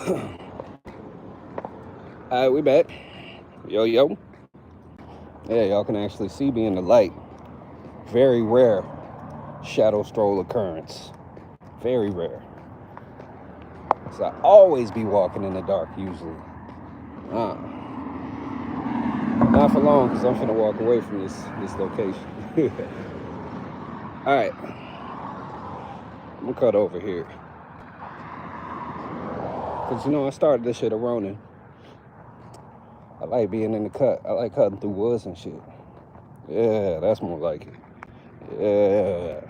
Alright, we back. Yo, yo. Yeah, y'all can actually see me in the light. Very rare shadow stroll occurrence. Very rare. So I always be walking in the dark, usually. Not for long, because I'm finna walk away from this location. Alright. I'm gonna cut over here. Because, I started this shit at Ronin. I like being in the cut. I like cutting through woods and shit. Yeah, that's more like it. Yeah.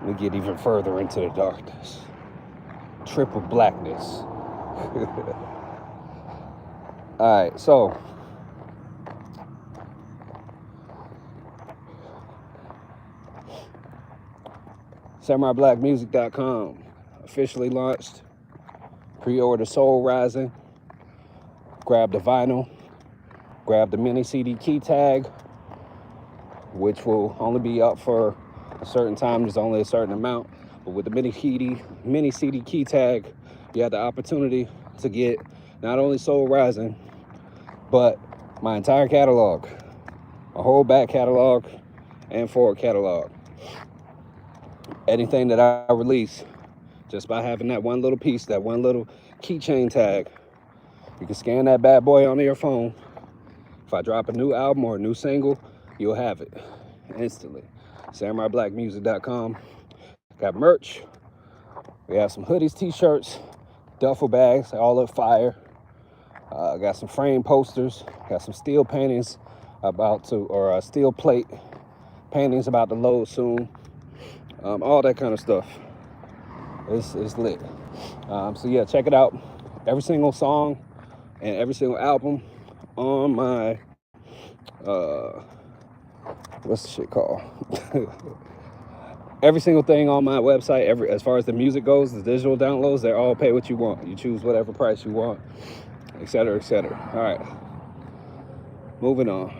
Let me get even further into the darkness. Triple blackness. Alright, so SamuraiBlackMusic.com officially launched. Pre-order Soul Rising. Grab the vinyl. Grab the mini CD key tag, which will only be up for a certain time. There's only a certain amount. But with the mini CD key tag, you have the opportunity to get not only Soul Rising, but my entire catalog, a whole back catalog and forward catalog. Anything that I release, just by having that one little piece, that one little keychain tag, you can scan that bad boy onto your phone. If I drop a new album or a new single, you'll have it instantly. SamuraiBlackMusic.com. Got merch. We have some hoodies, t-shirts, duffel bags, all up fire. Got some frame posters. Got some steel paintings steel plate paintings about to load soon. All that kind of stuff. It's lit. So yeah, check it out. Every single song and every single album on my what's the shit called? Every single thing on my website, as far as the music goes, the digital downloads, they're all pay what you want. You choose whatever price you want, etc., etc. All right, moving on.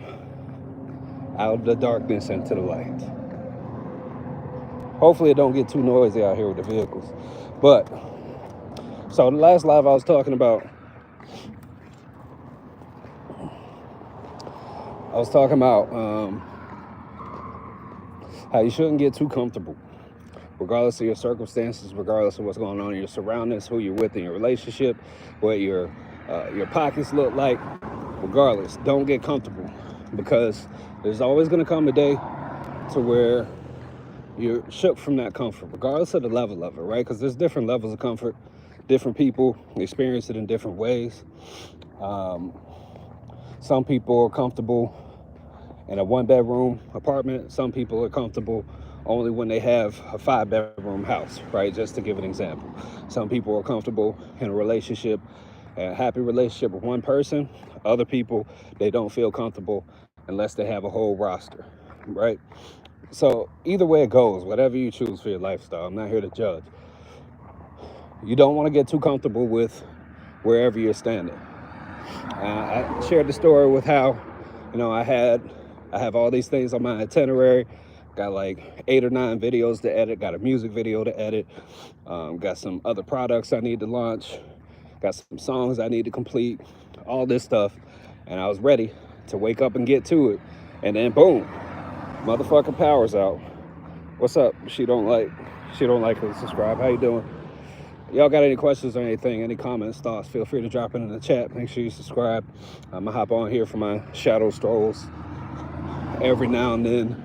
Out of the darkness into the light. Hopefully it don't get too noisy out here with the vehicles. But, so the last live I was talking about, how you shouldn't get too comfortable, regardless of your circumstances, regardless of what's going on in your surroundings, who you're with in your relationship, what your pockets look like. Regardless, don't get comfortable, because there's always going to come a day to where you're shook from that comfort, regardless of the level of it, right? Because there's different levels of comfort. Different people experience it in different ways. Some people are comfortable in a 1-bedroom apartment. Some people are comfortable only when they have a 5-bedroom house, right? Just to give an example. Some people are comfortable in a relationship, a happy relationship with one person. Other people, they don't feel comfortable unless they have a whole roster, right? So either way it goes, whatever you choose for your lifestyle, I'm not here to judge. You don't want to get too comfortable with wherever you're standing. I shared the story with how, I have all these things on my itinerary. Got like 8 or 9 videos to edit, got a music video to edit, got some other products I need to launch, got some songs I need to complete, all this stuff. And I was ready to wake up and get to it. And then boom, motherfucking power's out. What's up? She don't like her subscribe. How you doing? Y'all got any questions or anything, any comments, thoughts, feel free to drop it in the chat. Make sure you subscribe. I'm gonna hop on here for my shadow strolls every now and then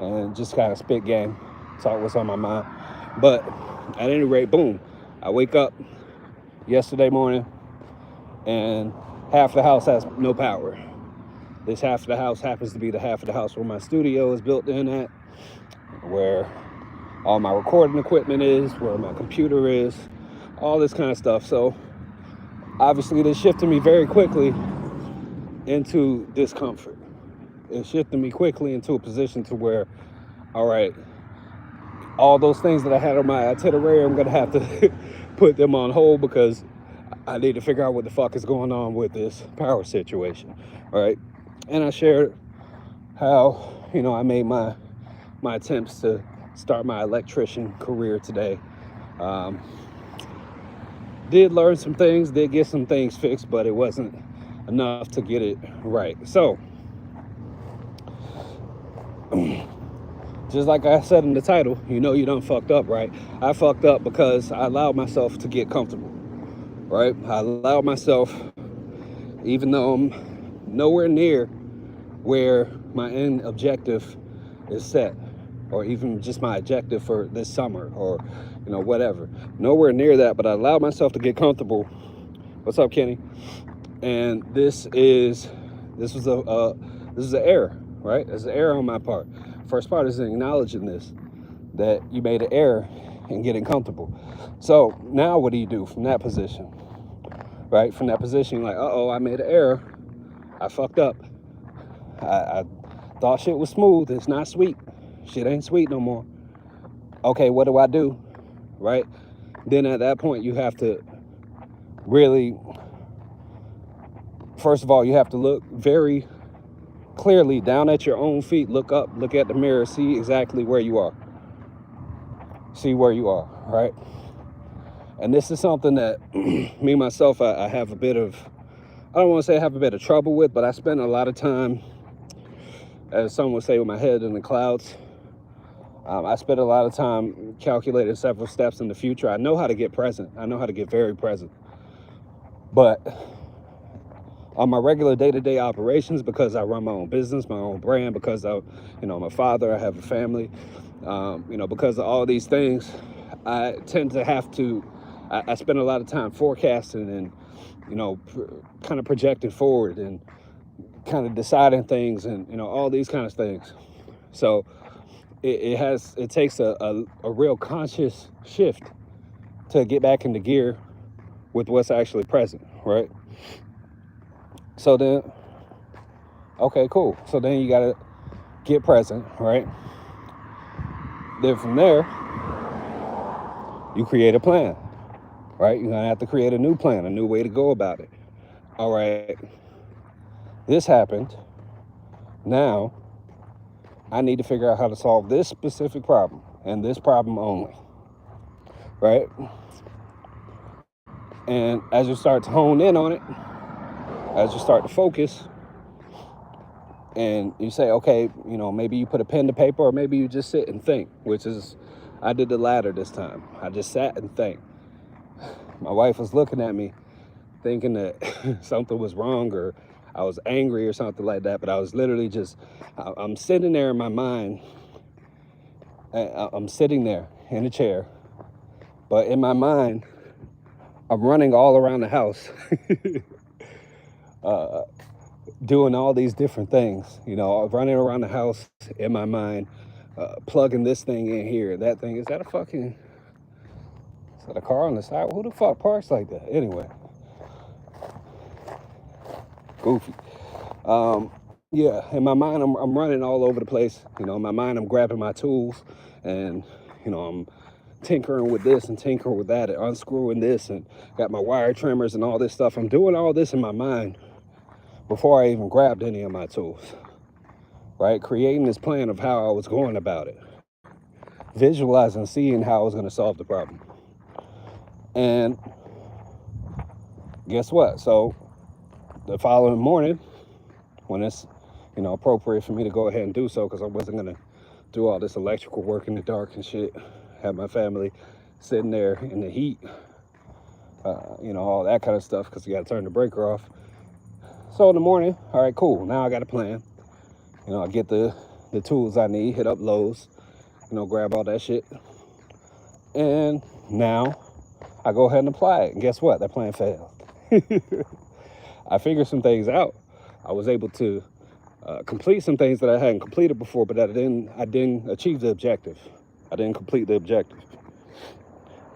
and just kind of spit game, talk what's on my mind. But at any rate, boom, I wake up yesterday morning and half the house has no power. This half of the house happens to be the half of the house where my studio is built in at, where all my recording equipment is, where my computer is, all this kind of stuff. So obviously this shifted me very quickly into discomfort. It shifted me quickly into a position to where, all right, all those things that I had on my itinerary, I'm gonna have to put them on hold, because I need to figure out what the fuck is going on with this power situation, all right? And I shared how, I made my attempts to start my electrician career today. Did learn some things, did get some things fixed, but it wasn't enough to get it right. So, just like I said in the title, you know you done fucked up, right? I fucked up because I allowed myself to get comfortable, right? I allowed myself, even though I'm nowhere near where my end objective is set, or even just my objective for this summer, or whatever. Nowhere near that, but I allowed myself to get comfortable. What's up, Kenny? And this was an error, right? It's an error on my part. First part is acknowledging this, that you made an error in getting comfortable. So now what do you do from that position, right? From that position, you're like, uh-oh, I made an error. I fucked up. I thought shit was smooth. It's not sweet. Shit ain't sweet no more. Okay, what do I do, right? Then at that point, you have to really, first of all, you have to look very clearly down at your own feet, look up, look at the mirror, see exactly where you are. See where you are, right? And this is something that me, myself, I have a bit of, I don't want to say I have a bit of trouble with, but I spend a lot of time, as some would say, with my head in the clouds. I spend a lot of time calculating several steps in the future. I know how to get present. I know how to get very present. But on my regular day-to-day operations, because I run my own business, my own brand, because I'm a father, I have a family, because of all these things, I tend to have to, I spend a lot of time forecasting and, kind of projecting forward and kind of deciding things and, all these kind of things. So it takes a real conscious shift to get back into gear with what's actually present, right? So then, okay, cool. So then you gotta get present, right? Then from there, you create a plan, right? You're gonna have to create a new plan, a new way to go about it. All right, this happened. Now, I need to figure out how to solve this specific problem and this problem only, right? And as you start to hone in on it, as you start to focus, and you say, okay, maybe you put a pen to paper, or maybe you just sit and think, which is, I did the latter this time. I just sat and think. My wife was looking at me thinking that something was wrong, or I was angry or something like that, but I was literally just, I'm sitting there in my mind. I'm sitting there in a chair, but in my mind, I'm running all around the house, doing all these different things, running around the house in my mind, plugging this thing in here, that thing. Is that a car on the side? Who the fuck parks like that? Anyway, goofy. Yeah, in my mind, I'm running all over the place. In my mind, I'm grabbing my tools and, I'm tinkering with this and tinkering with that and unscrewing this and got my wire trimmers and all this stuff. I'm doing all this in my mind before I even grabbed any of my tools, right? Creating this plan of how I was going about it, visualizing, seeing how I was going to solve the problem. And guess what? So the following morning, when it's, appropriate for me to go ahead and do so, because I wasn't going to do all this electrical work in the dark and shit, have my family sitting there in the heat, all that kind of stuff, because you got to turn the breaker off. So in the morning, all right, cool. Now I got a plan. I get the tools I need, hit up Lowe's, grab all that shit. And now I go ahead and apply it. And guess what? That plan failed. I figured some things out. I was able to complete some things that I hadn't completed before, but I didn't achieve the objective. I didn't complete the objective.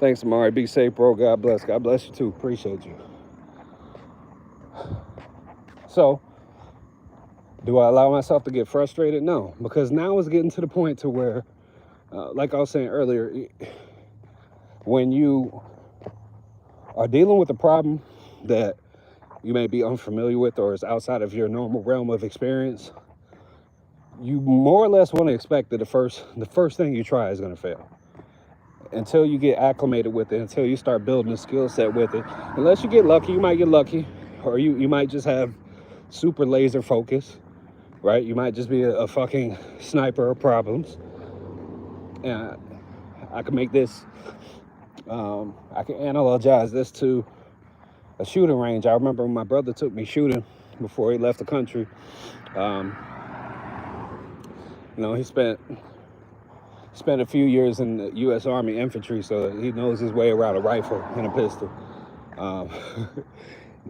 Thanks, AMURAI. Be safe, bro. God bless. God bless you too. Appreciate you. So, do I allow myself to get frustrated? No, because now it's getting to the point to where, like I was saying earlier, when you are dealing with a problem that you may be unfamiliar with or is outside of your normal realm of experience, you more or less want to expect that the first thing you try is going to fail. until you get acclimated with it, until you start building a skill set with it. Unless you get lucky, you might get lucky, or you might just have super laser focus, right? You might just be a fucking sniper of problems. And I can make this, I can analogize this to a shooting range. I remember when my brother took me shooting before he left the country. You know, he spent a few years in the U.S. Army infantry, so he knows his way around a rifle and a pistol.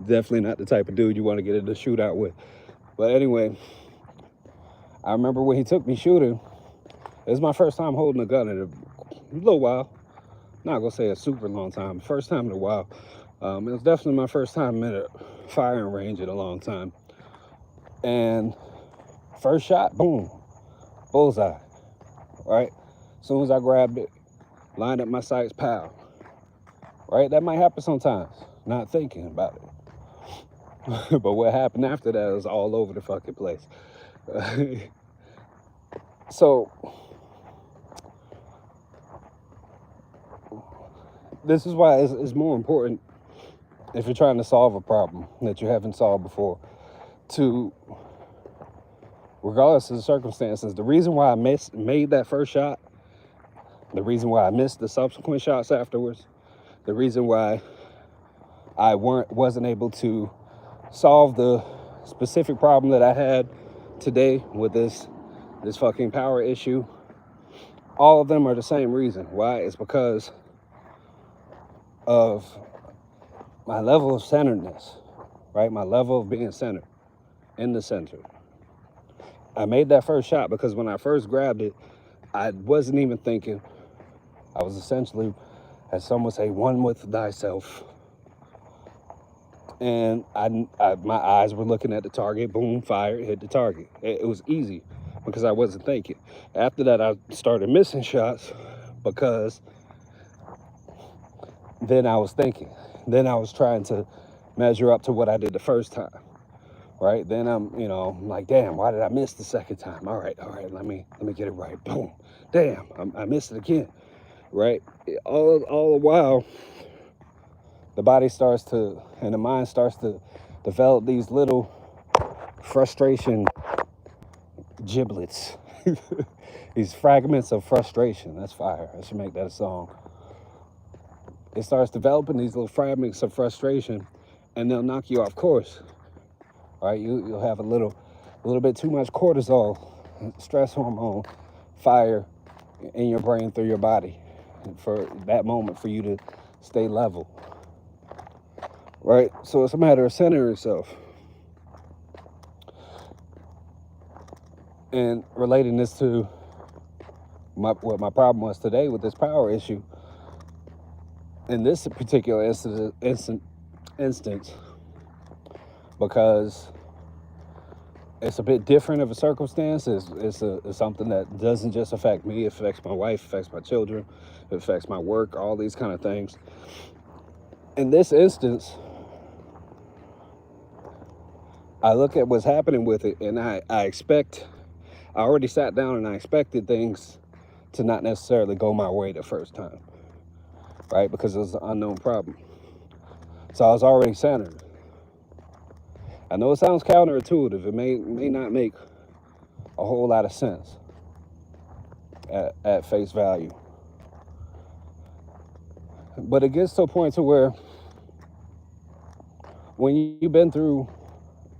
Definitely not the type of dude you want to get into a shootout with. But anyway, I remember when he took me shooting, it was my first time holding a gun in a little while. Not gonna say a super long time, first time in a while. It was definitely my first time in a firing range in a long time. And first shot, boom, bullseye, right? As soon as I grabbed it, lined up my sights, pow, right? That might happen sometimes, not thinking about it. But what happened after that was all over the fucking place. So, this is why it's more important, if you're trying to solve a problem that you haven't solved before, to, regardless of the circumstances, the reason why I made that first shot, the reason why I missed the subsequent shots afterwards, the reason why I wasn't able to solve the specific problem that I had today with this fucking power issue, all of them are the same reason. Why? It's because of my level of centeredness, right? My level of being centered, in the center. I made that first shot because when I first grabbed it, I wasn't even thinking. I was essentially, as some would say, one with thyself. And my eyes were looking at the target, boom, fire, hit the target. It was easy because I wasn't thinking. After that, I started missing shots because then I was thinking. Then I was trying to measure up to what I did the first time, right? Then I'm like, damn, why did I miss the second time? All right, let me get it right. Boom, damn, I missed it again, right? All the while, the body starts to, and the mind starts to develop these little frustration giblets, these fragments of frustration. That's fire. I should make that a song. It starts developing these little fragments of frustration, and they'll knock you off course. Right? You'll have a little bit too much cortisol, stress hormone, fire in your brain through your body for that moment for you to stay level. Right? So it's a matter of centering yourself. And relating this to what my problem was today with this power issue, in this particular instance, because it's a bit different of a circumstance. It's something that doesn't just affect me. It affects my wife, affects my children, it affects my work, all these kind of things. In this instance, I look at what's happening with it, and I already sat down and I expected things to not necessarily go my way the first time, right? Because it was an unknown problem. So I was already centered. I know it sounds counterintuitive. It may not make a whole lot of sense at face value. But it gets to a point to where when you've been through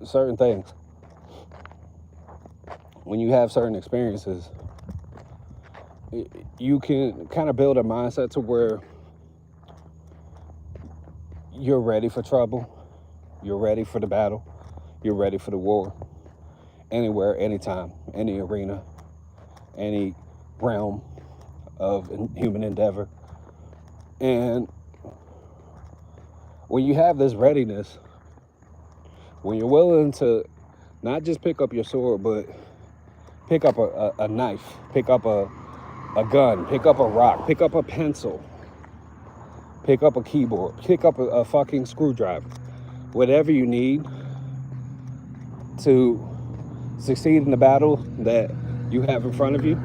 certain things, when you have certain experiences, you can kind of build a mindset to where you're ready for trouble, you're ready for the battle, you're ready for the war, anywhere, anytime, any arena, any realm of human endeavor. And when you have this readiness, when you're willing to not just pick up your sword, but pick up a knife, pick up a gun, pick up a rock, pick up a pencil, pick up a keyboard, pick up a fucking screwdriver, whatever you need to succeed in the battle that you have in front of you.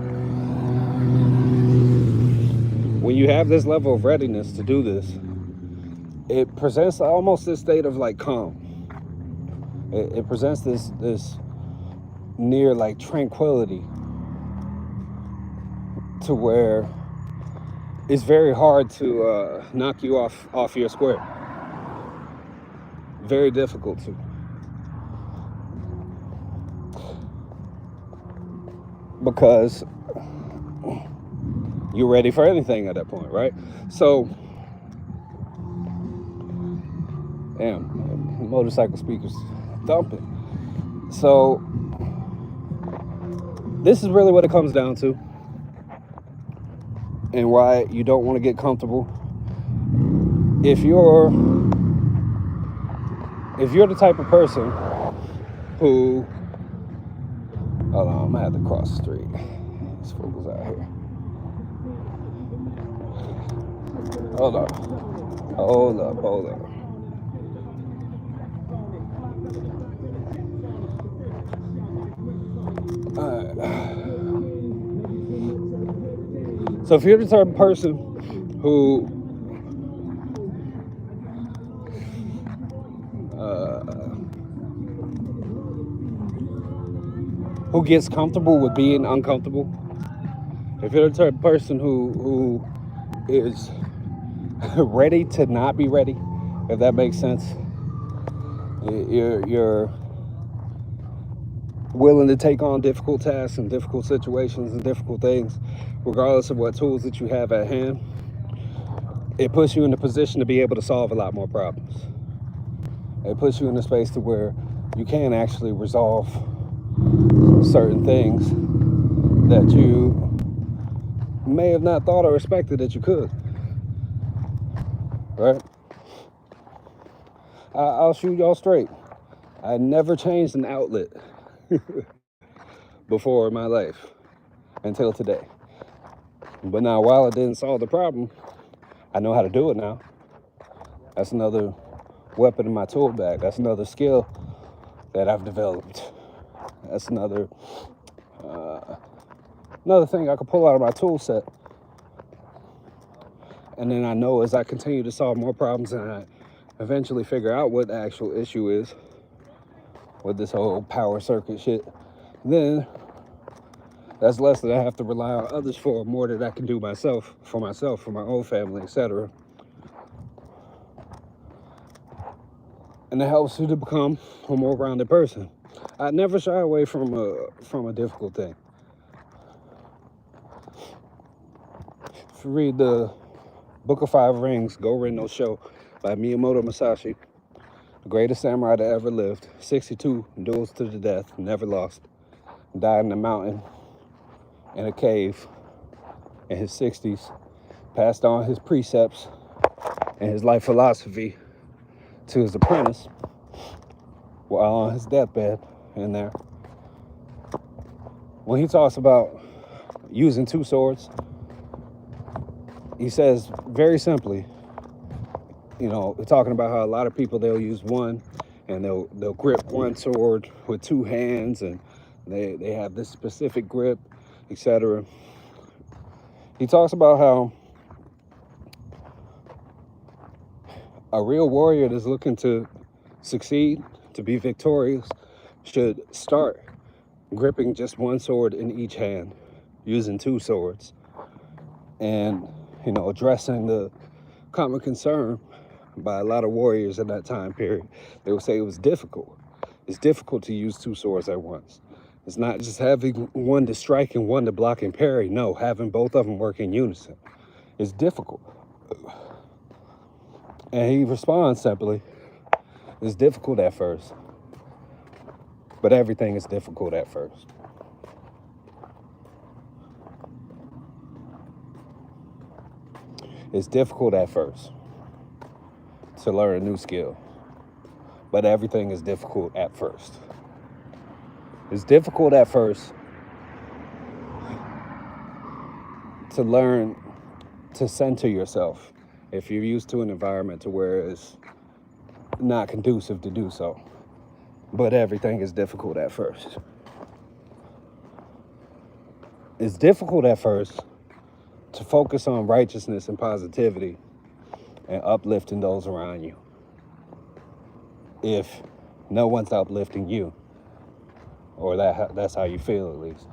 when you have this level of readiness to do this, it presents almost this state of like calm. It presents this near like tranquility, to where it's very hard to knock you off your square. Very difficult to. Because you're ready for anything at that point, right? So, damn, motorcycle speakers thumping. So, this is really what it comes down to, and why you don't want to get comfortable. If you're the type of person who, hold on, I'm gonna have to cross the street. These fools out here. Hold up. Alright. So if you're the type of person who gets comfortable with being uncomfortable, if you're the type of person who is ready to not be ready, if that makes sense, you're willing to take on difficult tasks and difficult situations and difficult things, regardless of what tools that you have at hand, it puts you in a position to be able to solve a lot more problems. It puts you in a space to where you can actually resolve certain things that you may have not thought or expected that you could, right? I'll shoot y'all straight. I never changed an outlet before in my life until today. But now, while it didn't solve the problem, I know how to do it now. That's another weapon in my tool bag. That's another skill that I've developed. That's another thing I could pull out of my tool set. And then I know, as I continue to solve more problems and I eventually figure out what the actual issue is with this whole power circuit shit, then that's less that I have to rely on others for, more that I can do myself, for my own family, etc. And it helps you to become a more rounded person. I never shy away from a difficult thing. If you read the Book of Five Rings, Go no Show by Miyamoto Musashi, the greatest samurai that ever lived, 62 duels to the death, never lost, died in a mountain, in a cave, in his 60s, passed on his precepts and his life philosophy to his apprentice while on his deathbed in there. When he talks about using two swords, he says very simply, you know, we're talking about how a lot of people, they'll use one and they'll grip one sword with two hands, and they have this specific grip, etc. He talks about how a real warrior that's looking to succeed, to be victorious, should start gripping just one sword in each hand, using two swords, and, you know, addressing the common concern by a lot of warriors in that time period. They would say it was difficult. It's difficult to use two swords at once. It's not just having one to strike and one to block and parry. No, having both of them work in unison. It's difficult. And he responds simply, it's difficult at first, but everything is difficult at first. It's difficult at first to learn a new skill, but everything is difficult at first. It's difficult at first to learn to center yourself if you're used to an environment to where it's not conducive to do so. But everything is difficult at first. It's difficult at first to focus on righteousness and positivity and uplifting those around you if no one's uplifting you, or that's how you feel at least.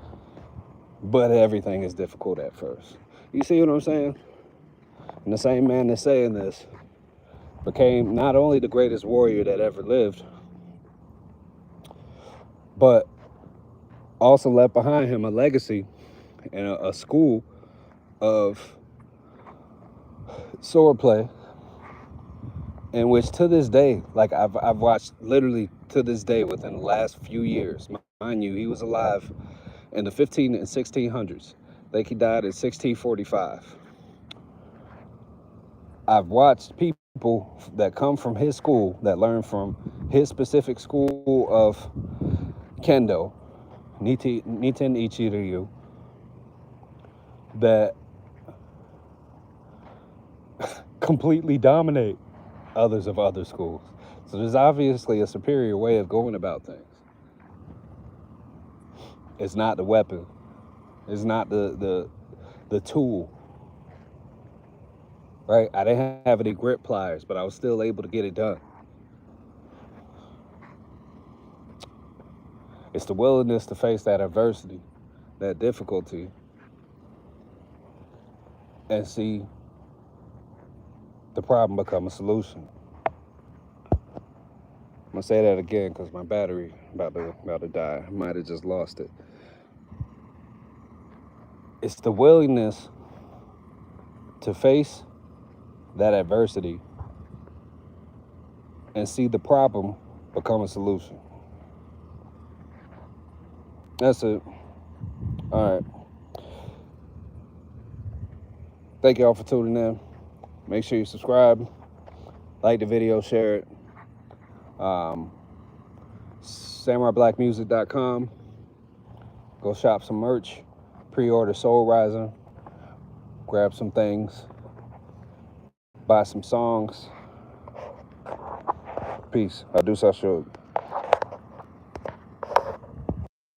But everything is difficult at first. You see what I'm saying? And the same man that's saying this became not only the greatest warrior that ever lived, but also left behind him a legacy and a school of swordplay, in which to this day, like I've watched literally to this day within the last few years. Mind you, he was alive in the 15 and 1600s. I think he died in 1645. I've watched people that come from his school, that learn from his specific school of Kendo, Niten Ichiryu, that completely dominate others of other schools. So there's obviously a superior way of going about things. It's not the weapon. It's not the tool. Right? I didn't have any grip pliers, but I was still able to get it done. It's the willingness to face that adversity, that difficulty, and see the problem become a solution. I'm gonna say that again because my battery about to die. I might have just lost it. It's the willingness to face that adversity and see the problem become a solution. That's it. All right. Thank y'all for tuning in. Make sure you subscribe, like the video, share it. SamuraiBlackMusic.com. Go shop some merch. Pre-order Soul Rising. Grab some things. Buy some songs. Peace. I do so.